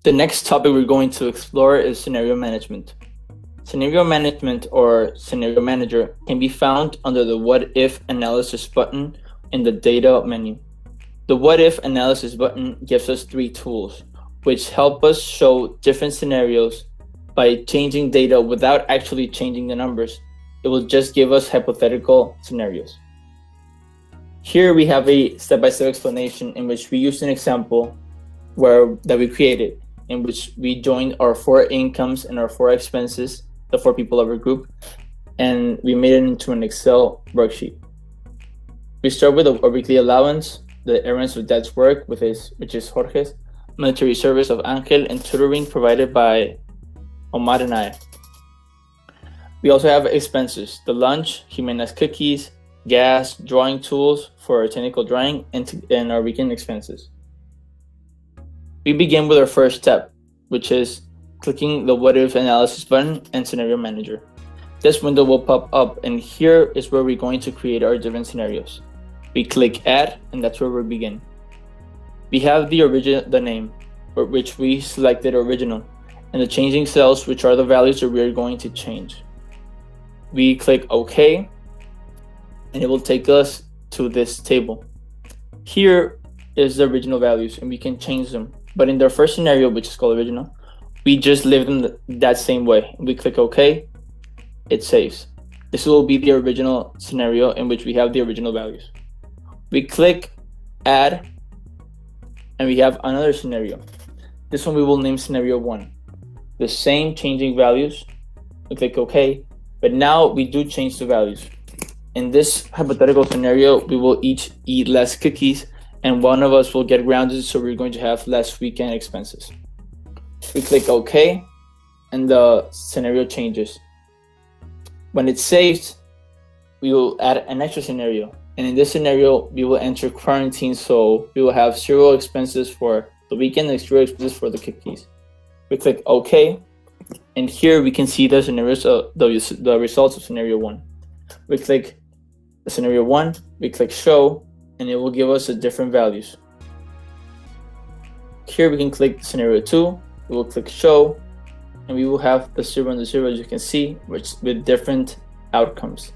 The next topic we're going to explore is scenario management. Scenario management or scenario manager can be found under the what if analysis button in the data menu. The what if analysis button gives us three tools, which help us show different scenarios by changing data without actually changing the numbers. It will just give us hypothetical scenarios. Here we have a step-by-step explanation in which we use an example that we created, in which we joined our four incomes and our four expenses, the four people of our group, and we made it into an Excel worksheet. We start with a weekly allowance, the errands of dad's work, which is Jorge's, military service of Angel, and tutoring provided by Omar and I. We also have expenses, the lunch, Jimena's cookies, gas, drawing tools for technical drawing, and our weekend expenses. We begin with our first step, which is clicking the what if analysis button and scenario manager. This window will pop up, and here is where we're going to create our different scenarios. We click add, and that's where we begin. We have the name, for which we selected original, and the changing cells, which are the values that we are going to change. We click OK, and it will take us to this table. Here is the original values, and we can change them. But in the first scenario, which is called original, we just leave them that same way. We click OK, it saves. This will be the original scenario in which we have the original values. We click add, and we have another scenario. This one we will name scenario 1. The same changing values. We click OK, but now we do change the values. In this hypothetical scenario, we will each eat less cookies, and one of us will get grounded, so we're going to have less weekend expenses. We click OK, and the scenario changes. When it's saved, we will add an extra scenario, and in this scenario, we will enter quarantine, so we will have 0 expenses for the weekend and 0 expenses for the cookies. We click OK, and here we can see the scenarios, the results of scenario 1. We click scenario 1, we click show, and it will give us the different values. Here we can click scenario 2, we will click show, and we will have the 0 and the 0, as you can see, with different outcomes.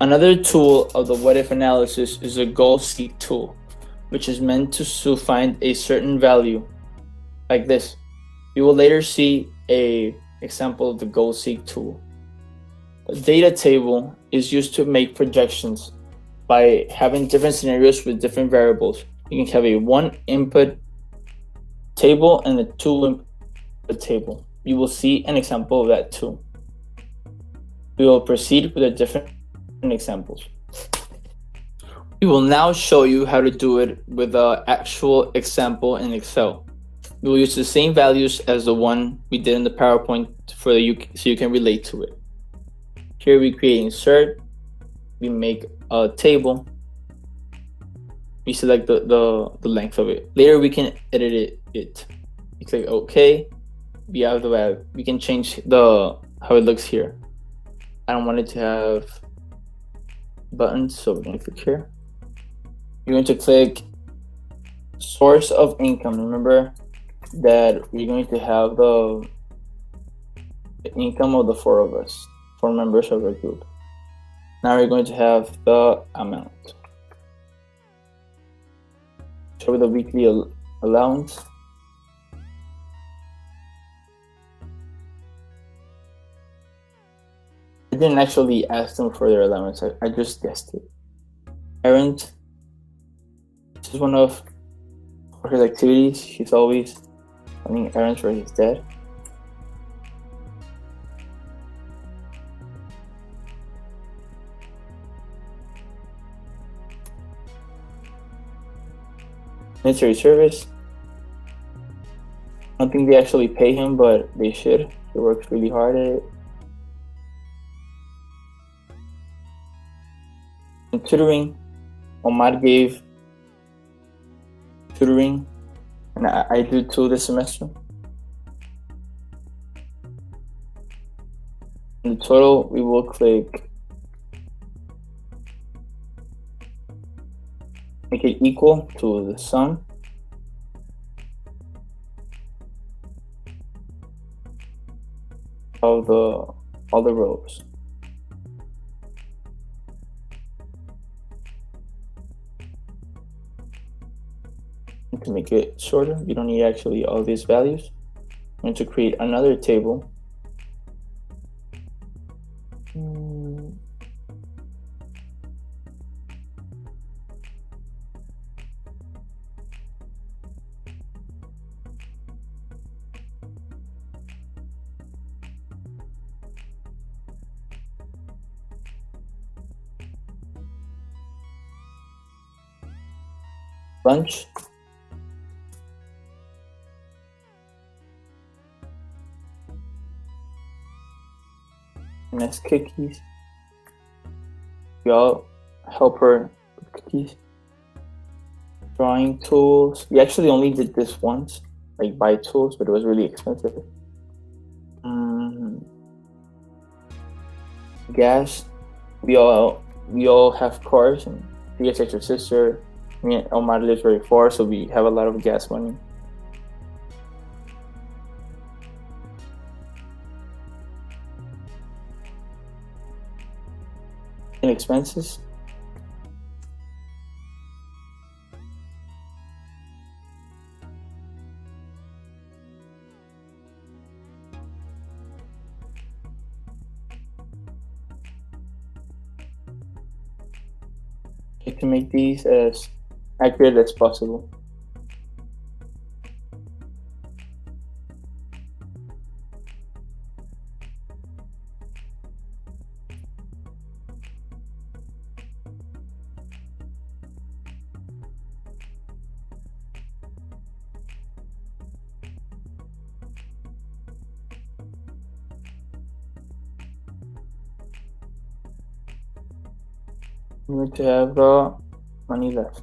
Another tool of the what if analysis is the goal seek tool, which is meant to find a certain value, like this. We will later see an example of the goal seek tool. The data table is used to make projections by having different scenarios with different variables. You can have a 1 input table and a 2 input table. You will see an example of that too. We will proceed with the different examples. We will now show you how to do it with an actual example in Excel. We will use the same values as the one we did in the PowerPoint so you can relate to it. Here we create insert, we make a table, we select the length of it. Later we can edit it. We click OK, we have the value. We can change how it looks here. I don't want it to have buttons, so we're going to click here. You're going to click source of income. Remember that we're going to have the income of the 4 of us. 4 members of our group. Now we're going to have the amount. Show the weekly allowance. I didn't actually ask them for their allowance, I just guessed it. Errand. This is one of his activities. He's always running errands for his dad. Military service. I don't think they actually pay him, but they should. He works really hard at it. And tutoring. Omar gave tutoring, and I do too this semester. In the total, we will click make it equal to the sum. of all the rows. And to make it shorter, you don't need actually all these values. I'm going to create another table. Lunch. Next, cookies. We all helper cookies. Drawing tools. We actually only did this once, like buy tools, but it was really expensive. Gas. We all have cars, and you guys your sister. Me and Omar lives very far, so we have a lot of gas money. And expenses. You can make these as accurate as possible. I'm going to have money left.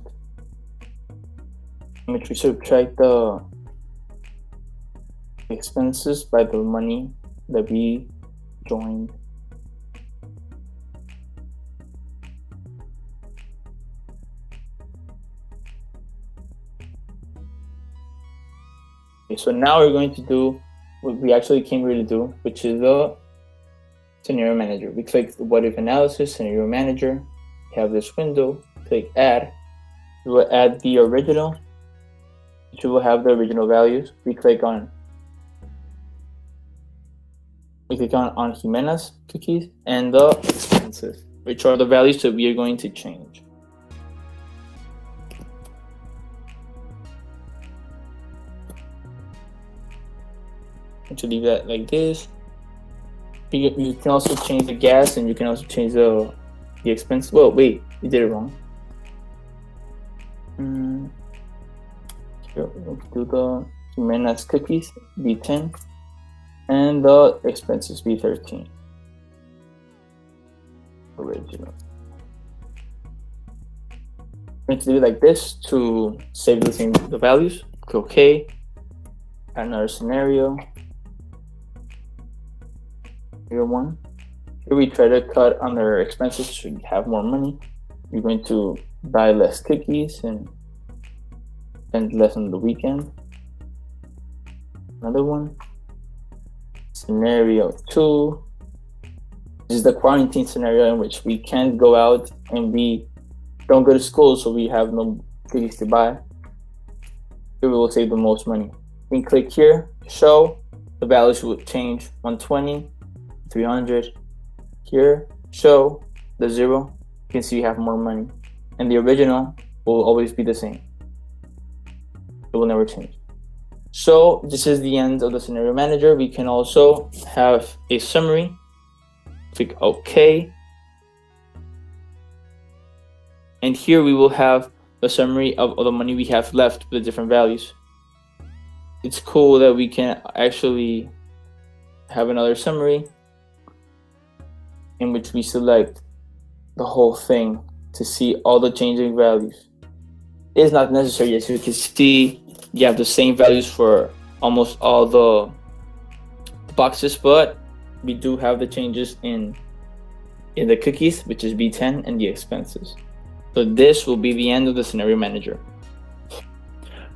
I'm going to subtract the expenses by the money that we joined. Okay, so now we're going to do what we actually came here to do, which is the scenario manager. We click the what if analysis, scenario manager. We have this window, click add. We will add the original, which will have the original values. We click on Jimena's cookies and the expenses, which are the values that we are going to change. To leave that like this. You can also change the gas, and you can also change the expense. Well, wait, you did it wrong. Here, we'll do the Jimena's cookies B10 and the expenses B13. Original. I'm going to do it like this to save the values. Click OK. Add another scenario. Here one. Here we try to cut on their expenses so we have more money. We're going to buy less cookies and spend less on the weekend. Another one. Scenario 2. This is the quarantine scenario in which we can't go out and we don't go to school, so we have no cookies to buy. Here we will save the most money. We can click here, show. The values will change 120, 300. Here, show the 0. You can see we have more money. And the original will always be the same. It will never change. So this is the end of the scenario manager. We can also have a summary. Click OK. And here we will have the summary of all the money we have left with the different values. It's cool that we can actually have another summary in which we select the whole thing to see all the changing values. It is not necessary, as you can see, you have the same values for almost all the boxes, but we do have the changes in the cookies, which is B10, and the expenses. So this will be the end of the scenario manager.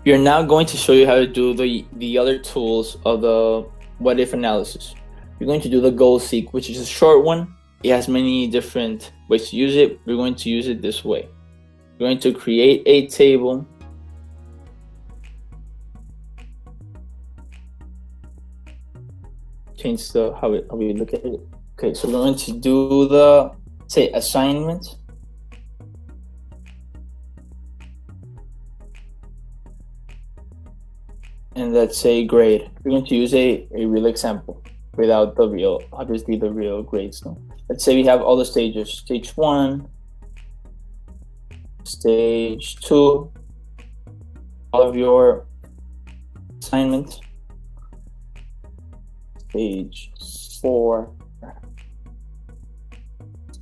We are now going to show you how to do the other tools of the what if analysis. we're going to do the goal seek, which is a short one. It has many different ways to use it. We're going to use it this way. We're going to create a table. Change the how we look at it. Okay, so we're going to do the assignment. And let's say grade. We're going to use a real example without the real, obviously the real grades. No? Let's say we have all the stages, stage 1, stage 2, all of your assignments, stage 4,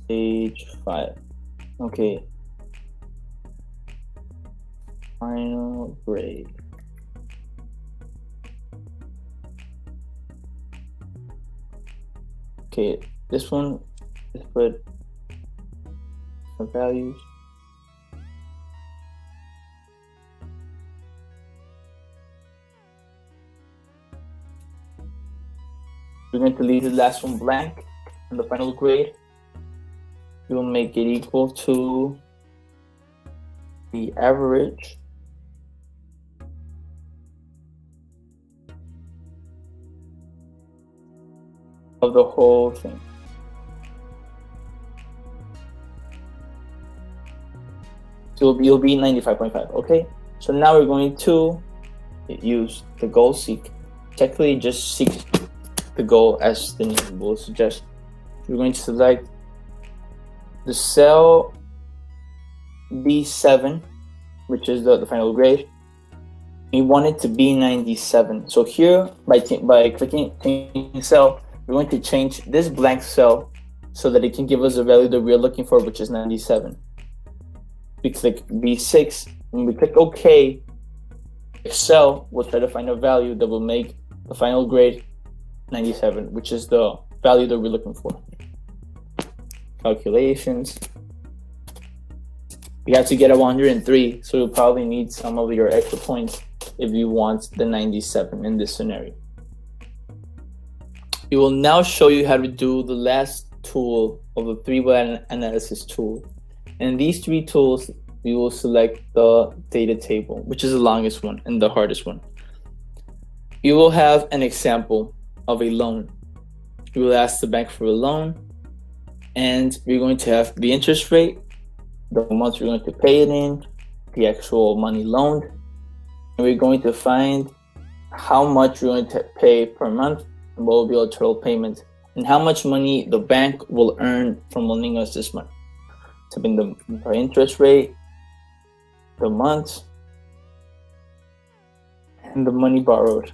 stage 5. Okay. Final grade. Okay, this one is put the values. We're going to leave the last one blank, and the final grade we will make it equal to the average of the whole thing. So it'll be 95.5. Okay, so now we're going to use the goal seek. Technically, just seek the goal as the name will suggest. We're going to select the cell B7, which is the final grade. We want it to be 97. So here, by clicking change cell, we're going to change this blank cell so that it can give us the value that we're looking for, which is 97. We click B6, and we click OK. Excel will try to find a value that will make the final grade 97, which is the value that we're looking for. Calculations. You have to get a 103, so you'll probably need some of your extra points if you want the 97 in this scenario. We will now show you how to do the last tool of the 3-way analysis tool. And these 3 tools, we will select the data table, which is the longest one and the hardest one. You will have an example of a loan. We will ask the bank for a loan, and we're going to have the interest rate, the month you're going to pay it in, the actual money loaned, and we're going to find how much you're going to pay per month, and what will be our total payment, and how much money the bank will earn from loaning us this month. Type in the interest rate, the months, and the money borrowed.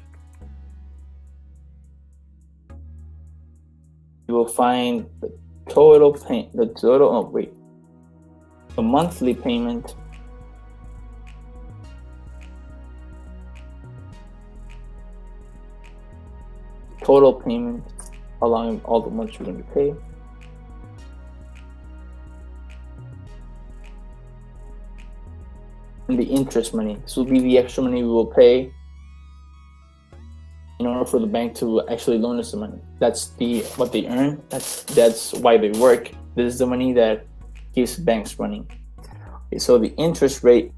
You will find the monthly payment, total payment along all the months you're going to pay, and the interest money. This will be the extra money we will pay in order for the bank to actually loan us the money. That's what they earn. That's why they work. This is the money that keeps banks running. Okay, so the interest rate,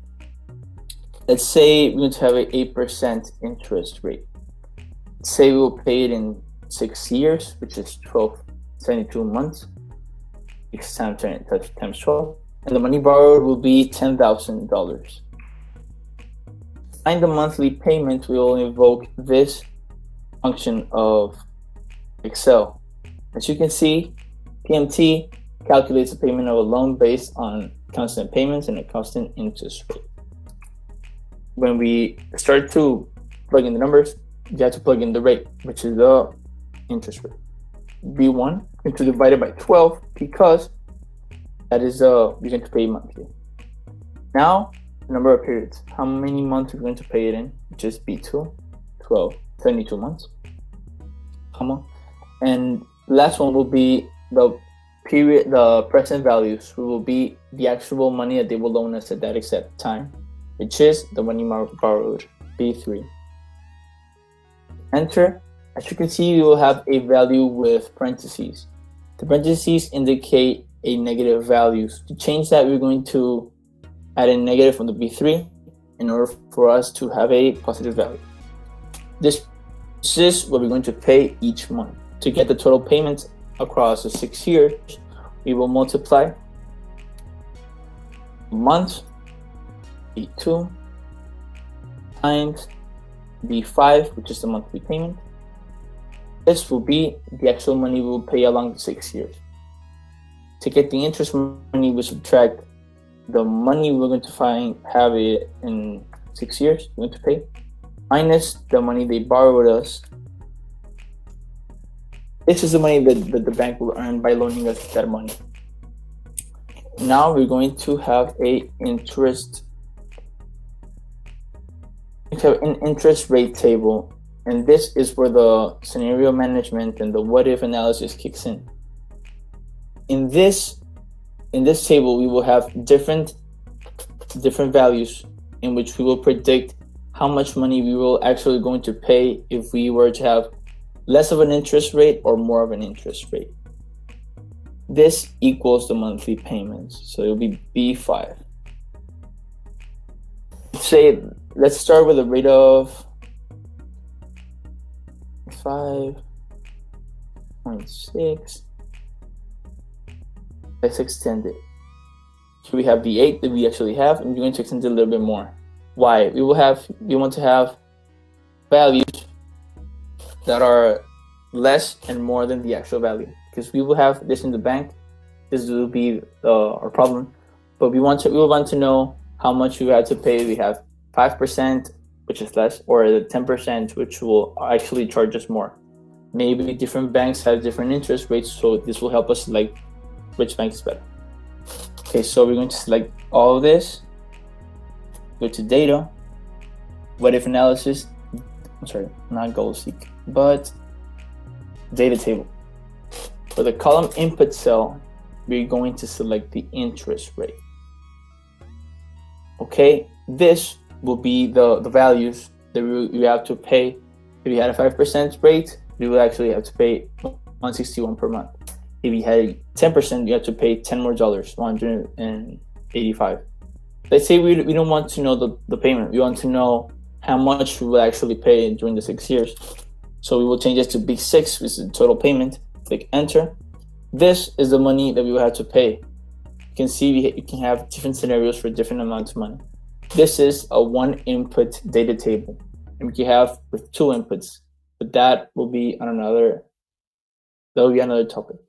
let's say we're going to have an 8% interest rate. Let's say we will pay it in 6 years, which is 72 months. 6 times 12. And the money borrowed will be $10,000. Find the monthly payment, we will invoke this function of Excel. As you can see, PMT calculates the payment of a loan based on constant payments and a constant interest rate. When we start to plug in the numbers, you have to plug in the rate, which is the interest rate. B1 going to divide it by 12 because that is you're going to pay monthly. Now, the number of periods. How many months we're going to pay it in, which is B2, 72 months. Comma. And the last one will be the period, the present values, which will be the actual money that they will loan us at that exact time, which is the money borrowed, B3. Enter, As you can see, we will have a value with parentheses. The parentheses indicate a negative value. To change that, we're going to add a negative on the B3 in order for us to have a positive value. This is what we're going to pay each month. To get the total payments across the 6 years, we will multiply month B2 times B5, which is the monthly payment. This will be the actual money we will pay along the 6 years. To get the interest money, we subtract the money we're going to have it in 6 years, we're going to pay, minus the money they borrowed us. This is the money that the bank will earn by loaning us that money. Now we're going to have an interest rate table, and this is where the scenario management and the what if analysis kicks in. In this table, we will have different values in which we will predict how much money we will actually going to pay if we were to have less of an interest rate or more of an interest rate. This equals the monthly payments, so it will be B5. Let's start with a rate of 5.6. Let's extend it. So we have the 8 that we actually have, and we're going to extend it a little bit more. Why? We want to have values that are less and more than the actual value, because we will have this in the bank. This will be our problem, but we want to know how much we had to pay. We have 5%, which is less, or the 10%, which will actually charge us more. Maybe different banks have different interest rates, so this will help us select which bank is better. Okay, so we're going to select all of this, go to data, what if analysis, I'm sorry, not goal seek, but data table. For the column input cell, we're going to select the interest rate. Okay, this will be the values that we have to pay. If you had a 5% rate, we will actually have to pay $161 per month. If you had 10%, you have to pay $10 more, $185. Let's say we don't want to know the payment. We want to know how much we will actually pay during the 6 years. So we will change this to B6, which is the total payment. Click enter. This is the money that we will have to pay. You can see you can have different scenarios for different amounts of money. This is a one input data table, and we can have with 2 inputs, but that will be another topic.